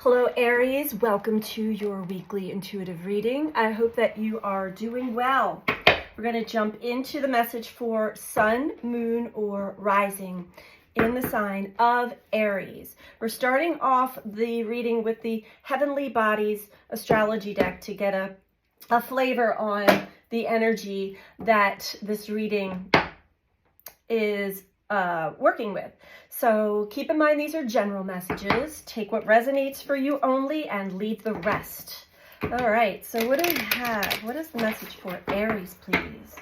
Hello Aries, welcome to your weekly intuitive reading. I hope that you are doing well. We're going to jump into the message for Sun, Moon, or Rising in the sign of Aries. We're starting off the reading with the Heavenly Bodies astrology deck to get a flavor on the energy that this reading is working with. So keep in mind these are general messages. Take what resonates for you only and leave the rest. All right, so what do we have? What is the message for Aries, please?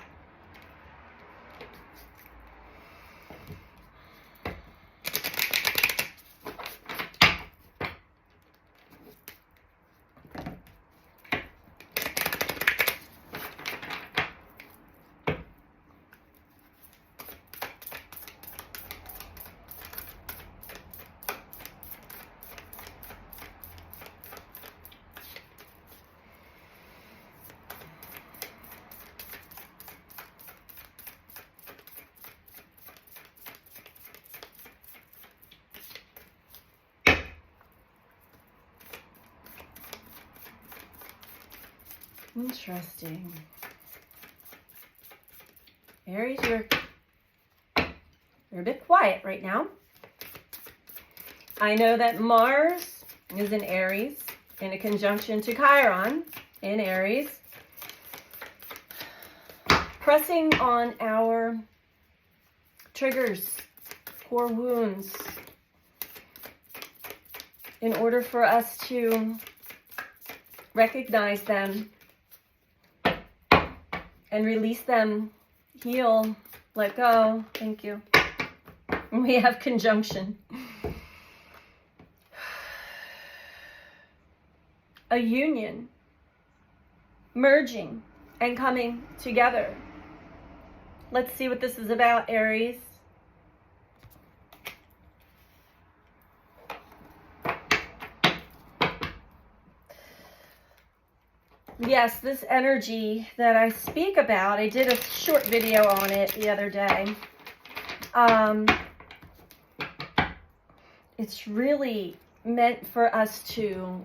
Interesting. Aries, you're a bit quiet right now. I know that Mars is in Aries in a conjunction to Chiron in Aries, pressing on our triggers, core wounds, in order for us to recognize them and release them, heal, let go. Thank you. We have conjunction. A union, merging and coming together. Let's see what this is about, Aries. Yes, this energy that I speak about, I did a short video on it the other day. It's really meant for us to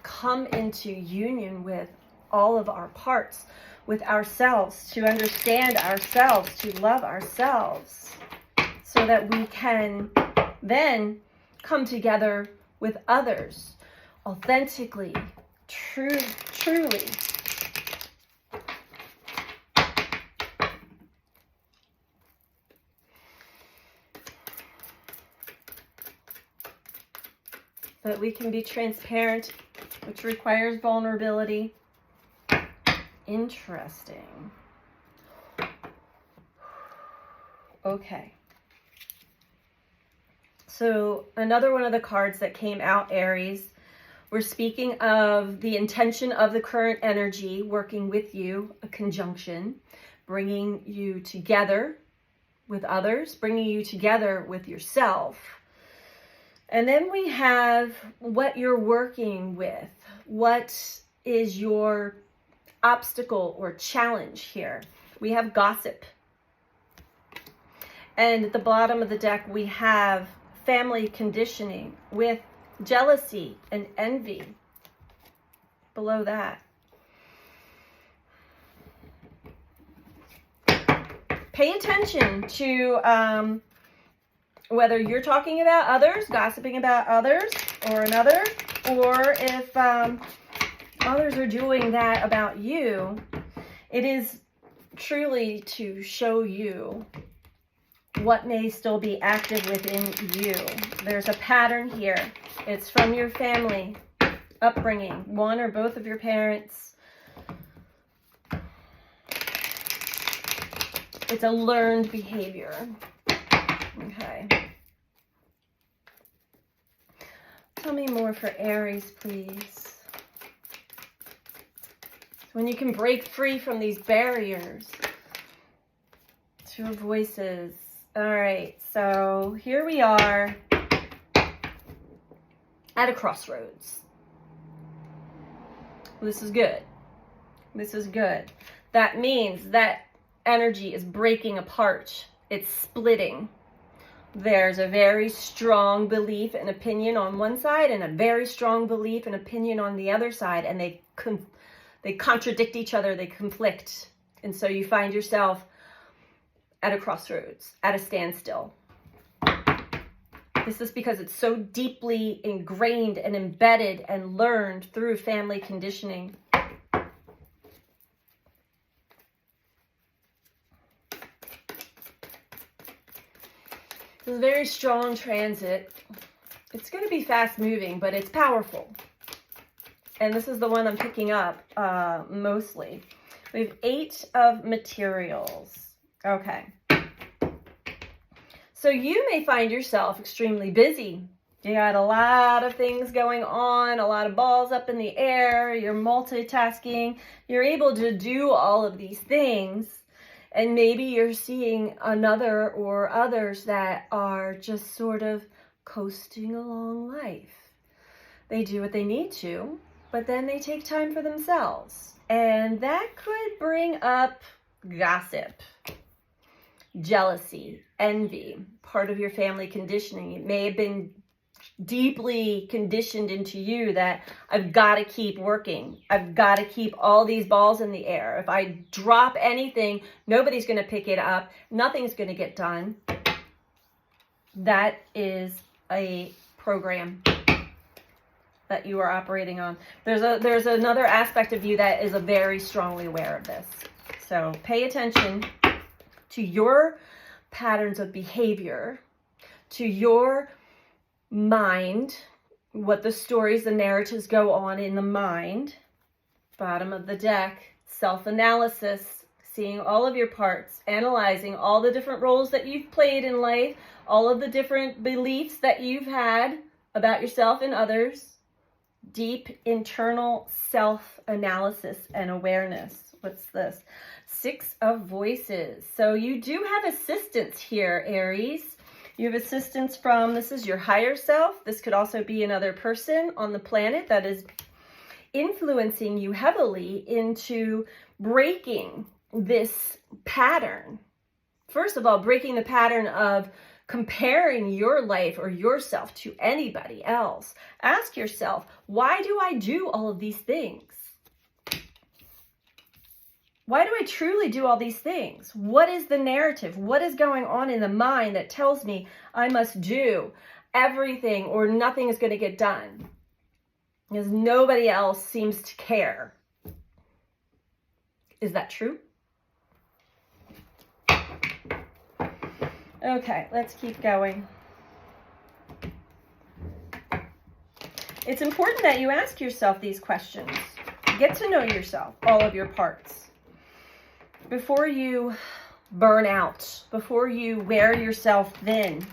come into union with all of our parts, with ourselves, to understand ourselves, to love ourselves, so that we can then come together with others authentically, truly. That we can be transparent, which requires vulnerability. Interesting. Okay. So another one of the cards that came out, Aries, we're speaking of the intention of the current energy working with you, a conjunction, bringing you together with others, bringing you together with yourself. And then we have what you're working with. What is your obstacle or challenge here? We have gossip. And at the bottom of the deck, we have family conditioning with jealousy and envy below that. Pay attention to whether you're talking about others, gossiping about others or another, or if others are doing that about you. It is truly to show you what may still be active within you. There's a pattern here. It's from your family upbringing, one or both of your parents. It's a learned behavior. Okay. Tell me more for Aries, please. When you can break free from these barriers. Two voices. All right, so here we are at a crossroads. This is good. This is good. That means that energy is breaking apart. It's splitting. There's a very strong belief and opinion on one side and a very strong belief and opinion on the other side, and they contradict each other, they conflict. And so you find yourself at a crossroads, at a standstill. This is because it's so deeply ingrained and embedded and learned through family conditioning. It's a very strong transit. It's going to be fast moving, but it's powerful. And this is the one I'm picking up mostly. We have 8 of materials. Okay. So you may find yourself extremely busy. You got a lot of things going on, a lot of balls up in the air. You're multitasking. You're able to do all of these things. And maybe you're seeing another or others that are just sort of coasting along life. They do what they need to, but then they take time for themselves. And that could bring up gossip, jealousy, envy, part of your family conditioning. It may have been deeply conditioned into you that I've got to keep working. I've got to keep all these balls in the air. If I drop anything, nobody's going to pick it up. Nothing's going to get done. That is a program that you are operating on. There's another aspect of you that is very strongly aware of this. So pay attention to your patterns of behavior, to your mind, what the stories, the narratives go on in the mind. Bottom of the deck, self-analysis, seeing all of your parts, analyzing all the different roles that you've played in life, all of the different beliefs that you've had about yourself and others. Deep internal self-analysis and awareness. What's this? 6 of voices. So you do have assistance here, Aries. You have assistance from, this is your higher self. This could also be another person on the planet that is influencing you heavily into breaking this pattern. First of all, breaking the pattern of comparing your life or yourself to anybody else. Ask yourself, why do I do all of these things? Why do I truly do all these things? What is the narrative? What is going on in the mind that tells me I must do everything or nothing is going to get done? Because nobody else seems to care. Is that true? Okay, let's keep going. It's important that you ask yourself these questions. Get to know yourself, all of your parts. Before you burn out, before you wear yourself thin.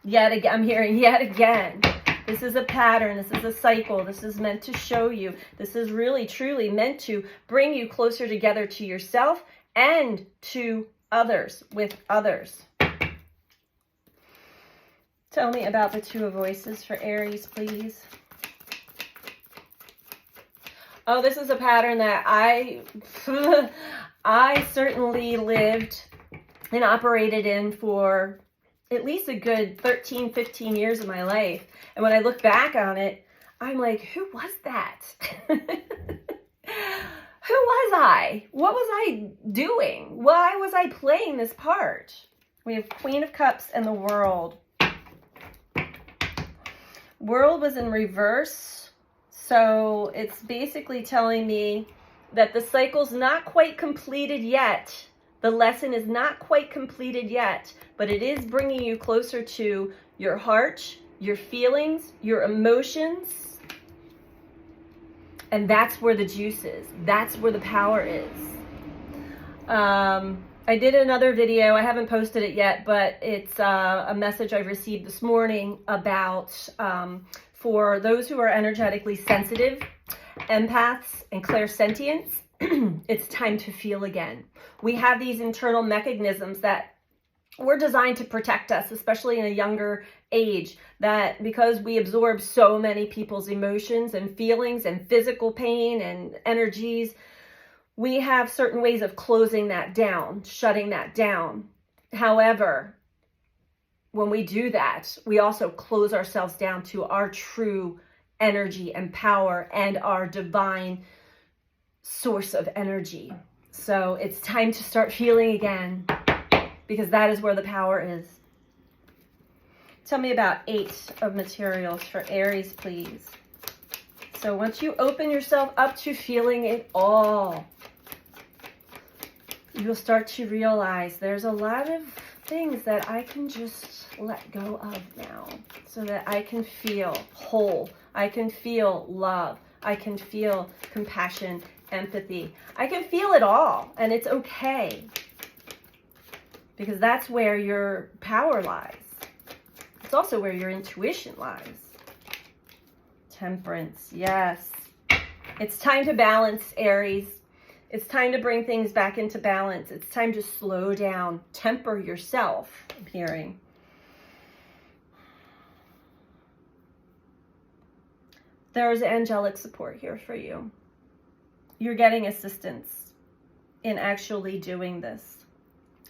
Yet again, I'm hearing yet again. This is a pattern. This is a cycle. This is meant to show you. This is really, truly meant to bring you closer together to yourself and to others, with others. Tell me about the 2 of voices for Aries, please. Oh, this is a pattern that I certainly lived and operated in for at least a good 13, 15 years of my life. And when I look back on it, I'm like, who was that? Who was I? What was I doing? Why was I playing this part? We have Queen of Cups and the World. World was in reverse. So it's basically telling me that the cycle's not quite completed yet. The lesson is not quite completed yet, but it is bringing you closer to your heart, your feelings, your emotions. And that's where the juice is. That's where the power is. I did another video. I haven't posted it yet, but it's a message I received this morning about for those who are energetically sensitive, empaths, and clairsentients, it's time to feel again. We have these internal mechanisms that were designed to protect us, especially in a younger age, that because we absorb so many people's emotions and feelings and physical pain and energies, we have certain ways of closing that down, shutting that down. However, when we do that, we also close ourselves down to our true energy and power and our divine source of energy. So it's time to start feeling again, because that is where the power is. Tell me about 8 of materials for Aries, please. So once you open yourself up to feeling it all, you'll start to realize there's a lot of things that I can just let go of now, so that I can feel whole. I can feel love. I can feel compassion, empathy. I can feel it all, and it's okay, because that's where your power lies. It's also where your intuition lies. Temperance, yes. It's time to balance, Aries. It's time to bring things back into balance. It's time to slow down, temper yourself, I'm hearing. There's angelic support here for you. You're getting assistance in actually doing this.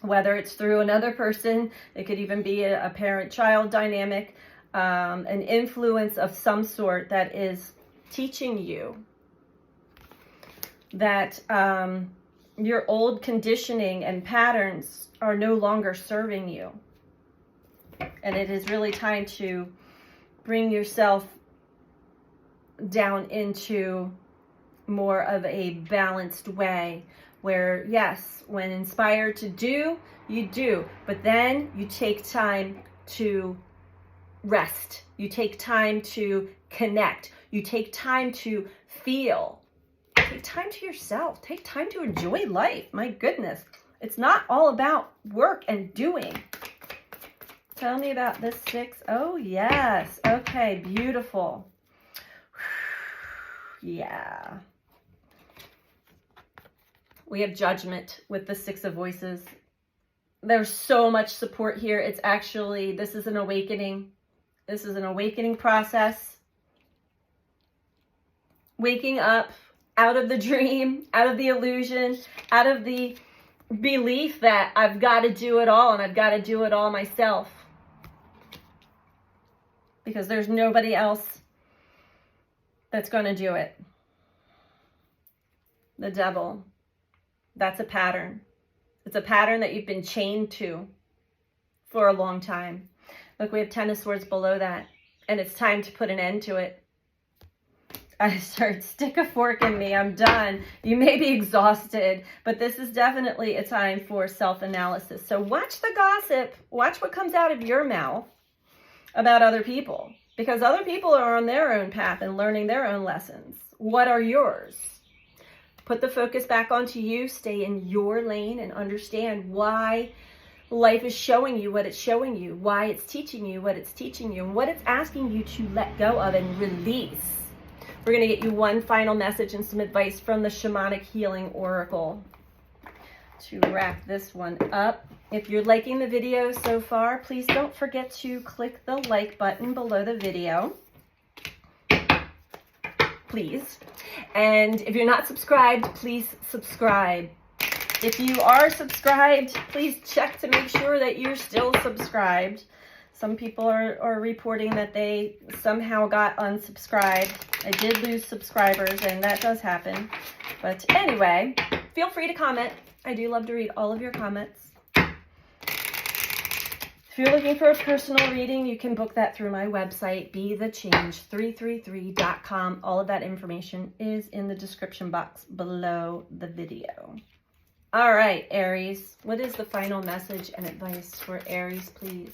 Whether it's through another person, it could even be a parent-child dynamic, an influence of some sort that is teaching you that your old conditioning and patterns are no longer serving you. And it is really time to bring yourself down into more of a balanced way where, yes, when inspired to do, you do, but then you take time to rest. You take time to connect. You take time to feel. Take time to yourself. Take time to enjoy life. My goodness. It's not all about work and doing. Tell me about this 6. Oh, yes. Okay, beautiful. Yeah. We have judgment with the 6 of voices. There's so much support here. It's actually, this is an awakening. This is an awakening process. Waking up out of the dream, out of the illusion, out of the belief that I've got to do it all and I've got to do it all myself. Because there's nobody else that's going to do it. The devil. That's a pattern. It's a pattern that you've been chained to for a long time. Look, we have 10 of Swords below that. And it's time to put an end to it. I start, stick a fork in me. I'm done. You may be exhausted, but this is definitely a time for self-analysis. So watch the gossip. Watch what comes out of your mouth about other people, because other people are on their own path and learning their own lessons. What are yours? Put the focus back onto you. Stay in your lane and understand why life is showing you what it's showing you, why it's teaching you what it's teaching you, and what it's asking you to let go of and release. We're going to get you one final message and some advice from the Shamanic Healing Oracle to wrap this one up. If you're liking the video so far, please don't forget to click the like button below the video. Please. And if you're not subscribed, please subscribe. If you are subscribed, please check to make sure that you're still subscribed. Some people are reporting that they somehow got unsubscribed. I did lose subscribers, and that does happen. But anyway, feel free to comment. I do love to read all of your comments. If you're looking for a personal reading, you can book that through my website, BeTheChange333.com. All of that information is in the description box below the video. All right, Aries, what is the final message and advice for Aries, please?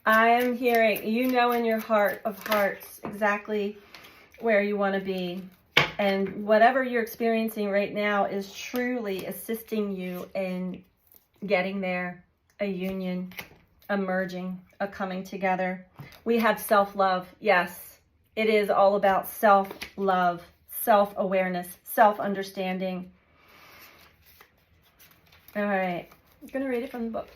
I am hearing, you know in your heart of hearts exactly where you want to be. And whatever you're experiencing right now is truly assisting you in getting there. A union, a merging, a coming together. We have self-love. Yes, it is all about self-love, self-awareness, self-understanding. All right, I'm going to read it from the book.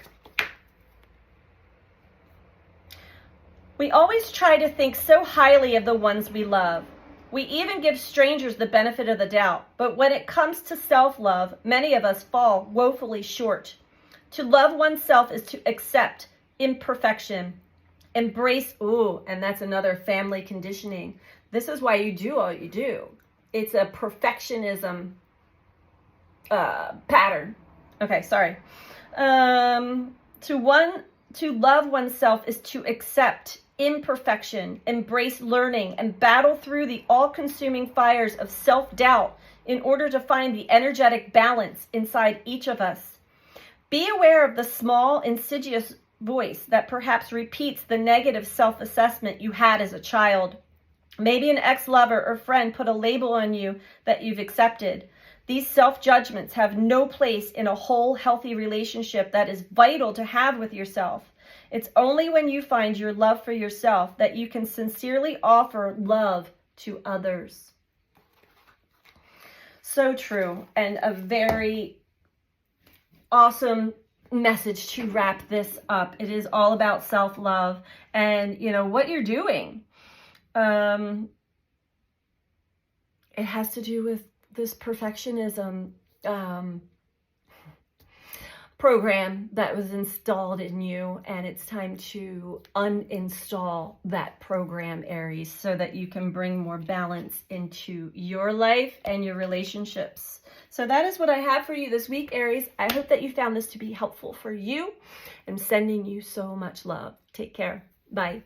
We always try to think so highly of the ones we love. We even give strangers the benefit of the doubt. But when it comes to self-love, many of us fall woefully short. To love oneself is to accept imperfection, embrace, and that's another family conditioning. This is why you do all you do. It's a perfectionism pattern. Okay, sorry. To love oneself is to accept imperfection, embrace learning, and battle through the all-consuming fires of self-doubt in order to find the energetic balance inside each of us. Be aware of the small, insidious voice that perhaps repeats the negative self-assessment you had as a child. Maybe an ex-lover or friend put a label on you that you've accepted. These self-judgments have no place in a whole, healthy relationship that is vital to have with yourself. It's only when you find your love for yourself that you can sincerely offer love to others. So true, and a very awesome message to wrap this up. It is all about self-love and, what you're doing. It has to do with this perfectionism program that was installed in you, and it's time to uninstall that program, Aries, so that you can bring more balance into your life and your relationships. So that is what I have for you this week, Aries. I hope that you found this to be helpful for you. I'm sending you so much love. Take care. Bye.